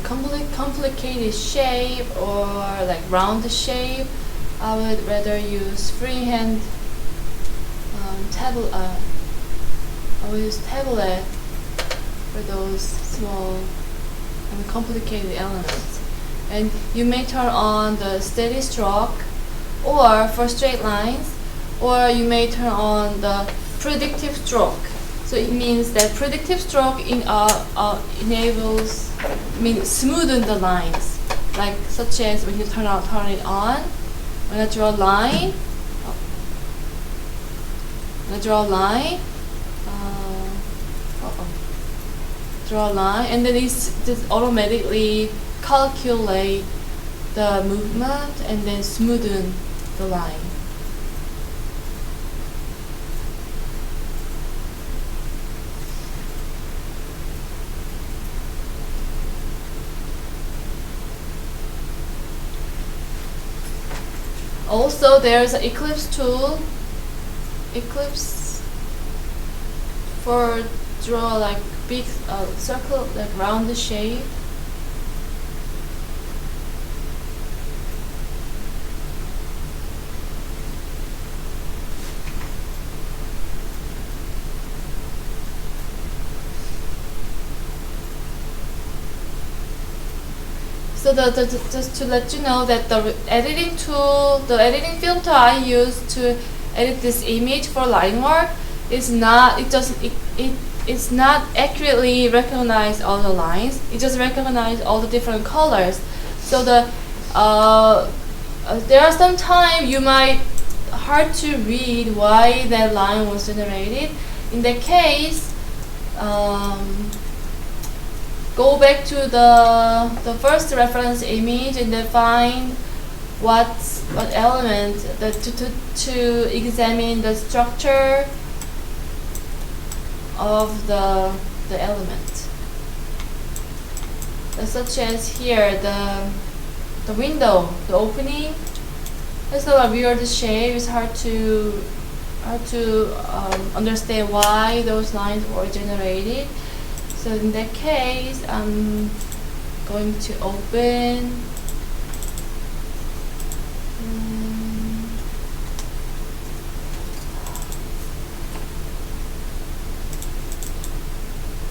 complicated shape or like round shape, I would rather use freehand tablet. I will use tablet for those small and complicated elements. And you may turn on the steady stroke, or for straight lines, or you may turn on the predictive stroke. So it means that predictive stroke enables, smoothen the lines, like such as when you turn it on. When I draw a line, and then this automatically calculate the movement and then smoothen the line. Also, there's an Eclipse tool. Eclipse for draw like big circle, like round shape. So just to let you know that the editing tool, the editing filter I use to edit this image for line work is not, it's not accurately recognize all the lines. It just recognize all the different colors. So there are some times you might hard to read why that line was generated. In that case, go back to the first reference image and then find what element to examine the structure of the element. Such as here, the window, the opening. It's a weird shape. It's hard to understand why those lines were generated. So in that case, I'm going to open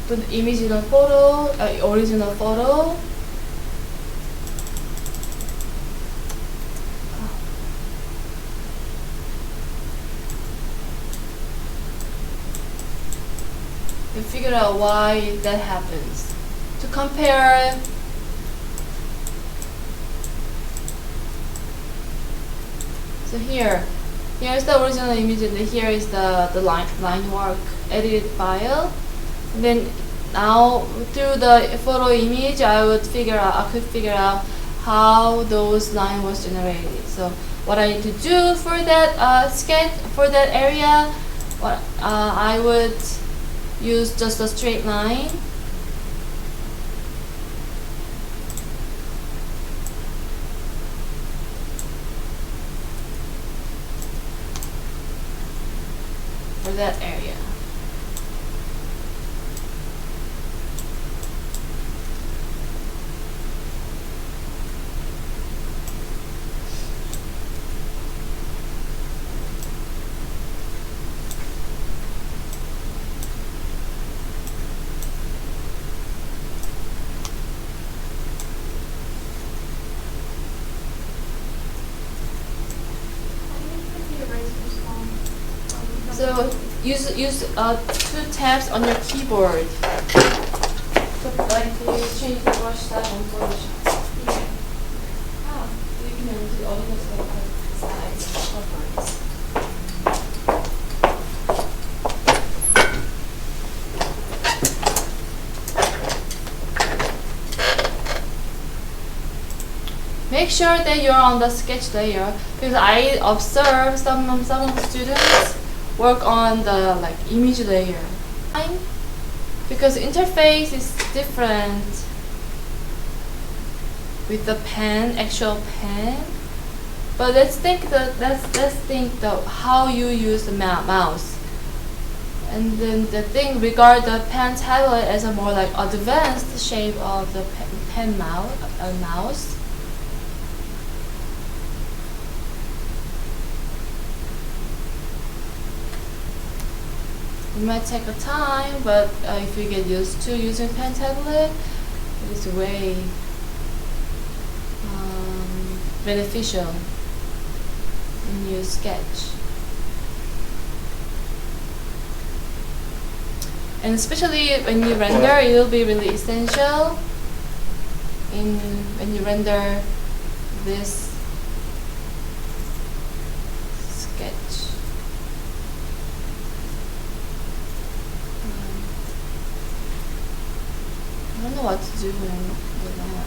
the original photo. You figure out why that happens. To compare so here's the original image and here is the line work edited file. And then now through the photo image I could figure out how those line was generated. So what I need to do for that sketch, for that area, I would use just a straight line. For that area. So use 2 tabs on your keyboard. So like to change the brush size on Photoshop. Yeah. Ah, you can use the other size preference. Make sure that you're on the sketch layer, because I observe some of the students work on the image layer. Because interface is different with the pen, actual pen. But let's think how you use the mouse. And then the thing regard the pen tablet as a more like advanced shape of the pen mouse. It might take a time, but if you get used to using pen tablet, it is way beneficial when you sketch. And especially when you render, it will be really essential when you render this sketch. I don't know what to do with that.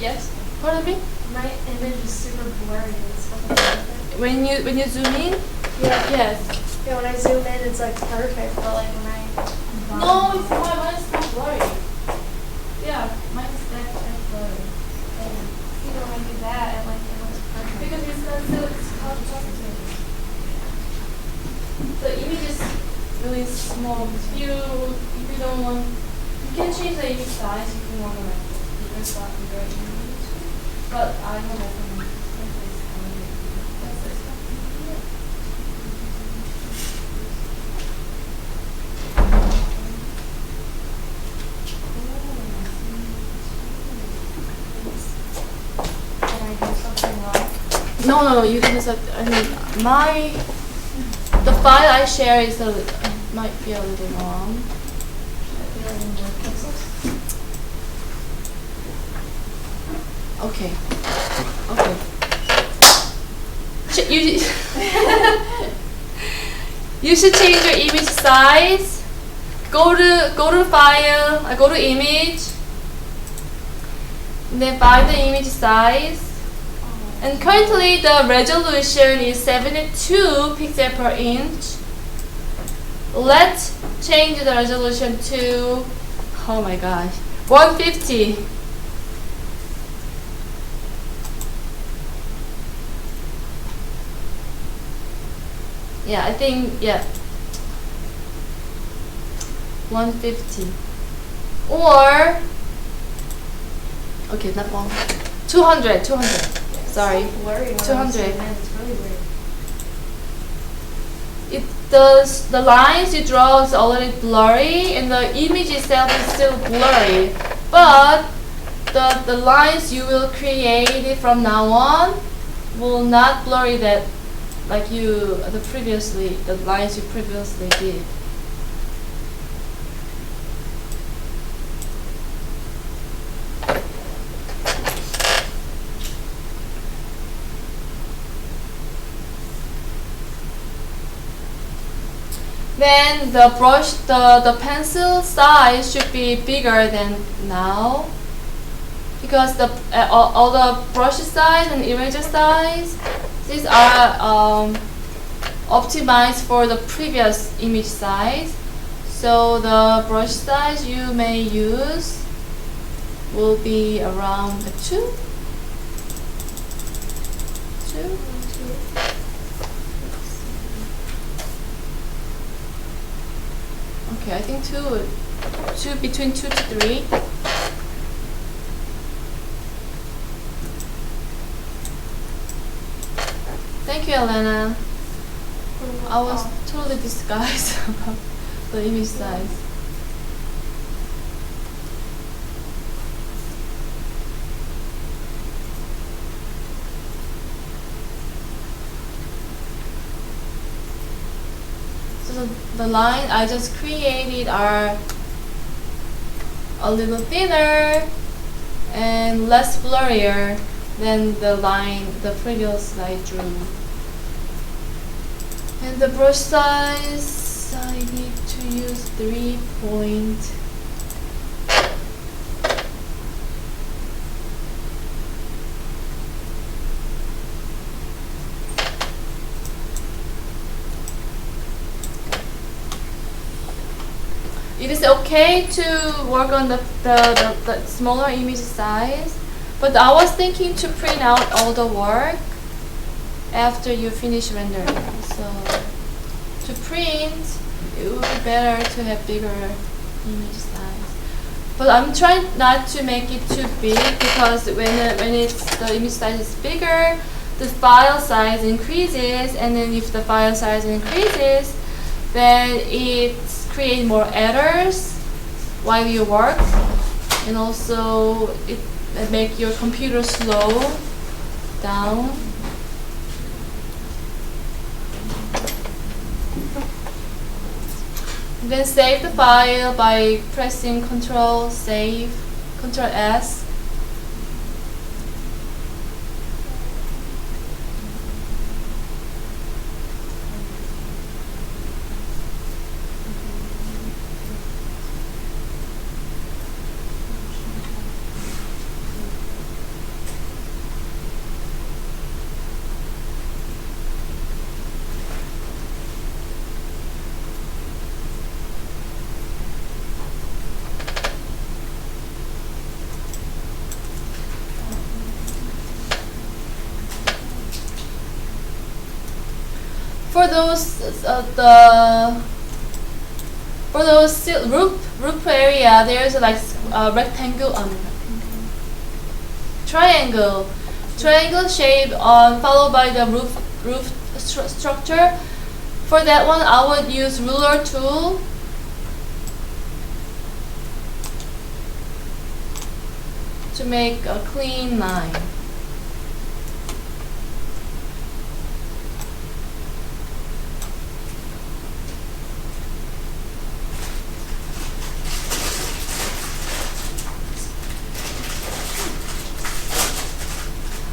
Yes. Pardon me? My image is super blurry. It's fucking When you zoom in? Yeah. Yes. Yeah, when I zoom in, it's like perfect, but like when I... No, it's mine is not blurry. Yeah, mine is that blurry. You know, when I do that, it looks perfect. Because it's not still it's hard to talk to. The image is really small. If you don't want, you can change the image size if you want to like bigger stuff, bigger image. But I don't know. No, you can just, I mean, the file I share is might be a little long. Okay. You should change your image size. Go to file, go to image, and then find the image size. And currently the resolution is 72 pixels per inch. Let's change the resolution to, oh my gosh, 150. Yeah, I think, yeah, 150. Or, okay, not 100, 200. Sorry, Blurry. 200. It's really weird. It does, the lines you draw is already blurry and the image itself is still blurry, but the lines you will create from now on will not blurry that like the lines you previously did. Then the brush, the pencil size should be bigger than now, because all the brush size and eraser size, these are optimized for the previous image size. So the brush size you may use will be around 2. Okay, I think 2 between 2 to 3. Thank you, Elena. I was totally disguised about the image size. So the line I just created are a little thinner and less blurrier than the line the previous I drew. And the brush size, I need to use 3 point. It is okay to work on the smaller image size, but I was thinking to print out all the work after you finish rendering. So to print, it would be better to have bigger image size. But I'm trying not to make it too big, because when the image size is bigger, the file size increases, and then if the file size increases, then it creates more errors while you work, and also it make your computer slow down. Then save the file by pressing Ctrl Save, Ctrl S. For those roof area, there's like triangle shape followed by the roof structure. For that one, I would use ruler tool to make a clean line.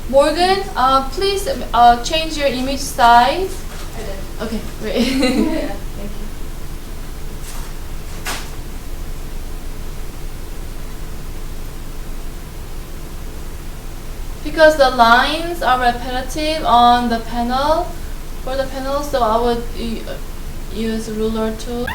Morgan, please change your image size. I did. Okay, great. Yeah, thank you. Because the lines are repetitive on the panel, for the panel, so I would use ruler tool.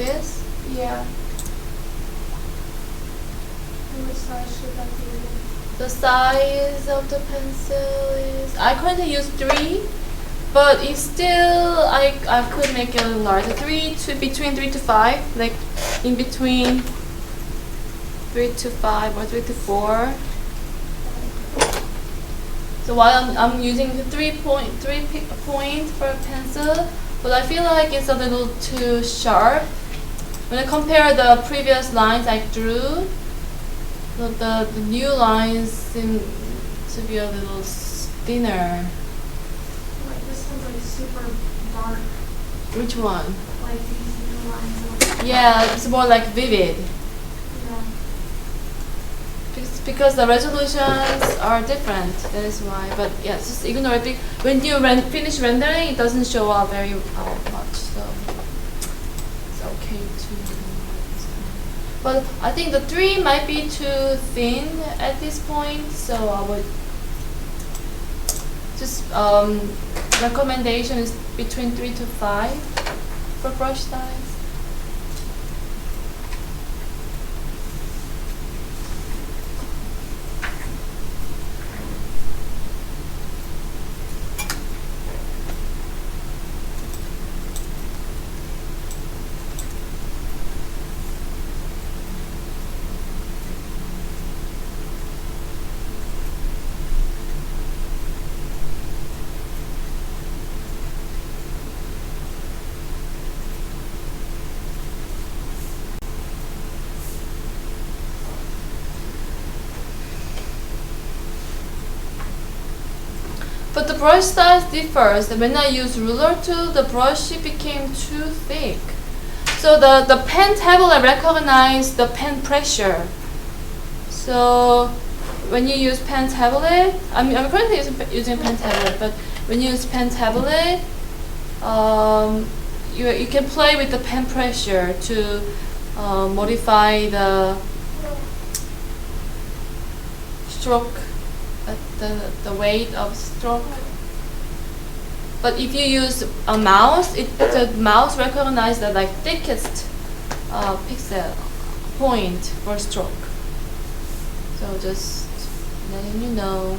this. Yeah. And which size should that be? The size of the pencil is, I currently use 3, but it's still, I could make it a little larger. Between 3 to 5, like in between 3 to 5 or 3 to 4. So while I'm using the 3.3 point for a pencil, but I feel like it's a little too sharp. When I compare the previous lines I drew, the new lines seem to be a little thinner. Like this one's like super dark. Which one? Like these new lines. Yeah, it's more like vivid. Yeah. Because the resolutions are different, that is why. But yeah, just ignore it. When you finish rendering, it doesn't show up very much, so it's okay to ignore it. But I think the 3 might be too thin at this point, so I would just recommendation is between 3 to 5 for brush size. But the brush size differs. When I use ruler tool, the brush became too thick. So the pen tablet recognizes the pen pressure. So when you use pen tablet, I'm currently using pen tablet, but when you use pen tablet, you can play with the pen pressure to modify the stroke, the weight of stroke. But if you use a mouse, the mouse recognizes the like thickest pixel point for stroke. So just letting you know.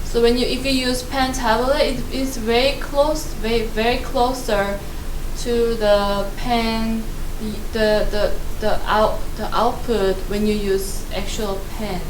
So if you use pen tablet, it is very closer to the pen, the output when you use actual pen.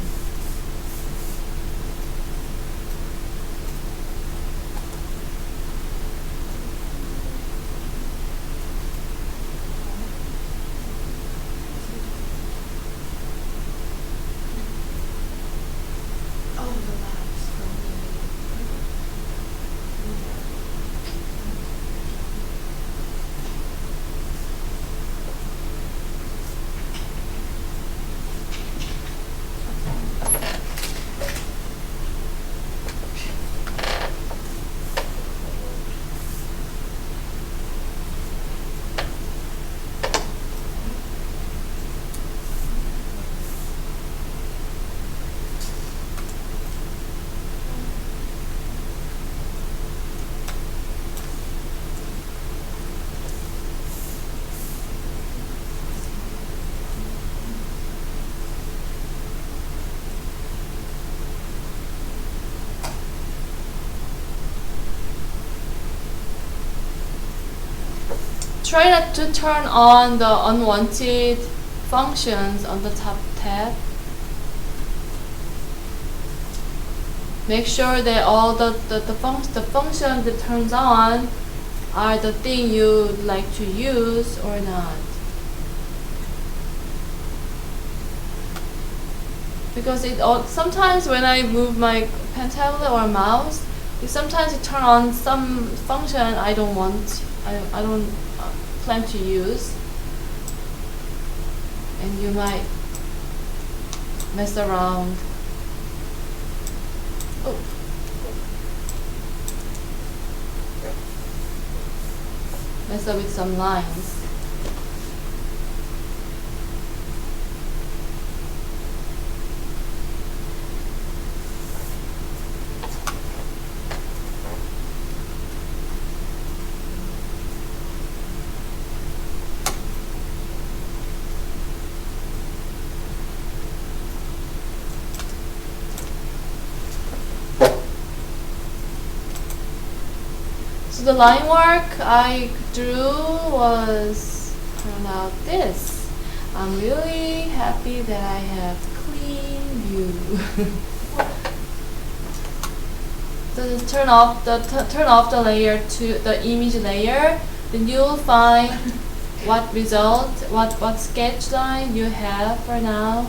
Try not to turn on the unwanted functions on the top tab. Make sure that all the functions that turns on are the thing you like to use or not. Because sometimes when I move my pen tablet or mouse, sometimes it turn on some function I don't want. I don't plan to use, and you might mess around. Oh. Mess up with some lines. So the line work I drew was turned out this. I'm really happy that I have clean view. So just turn off the layer to the image layer, then you'll find what result, what sketch line you have for now.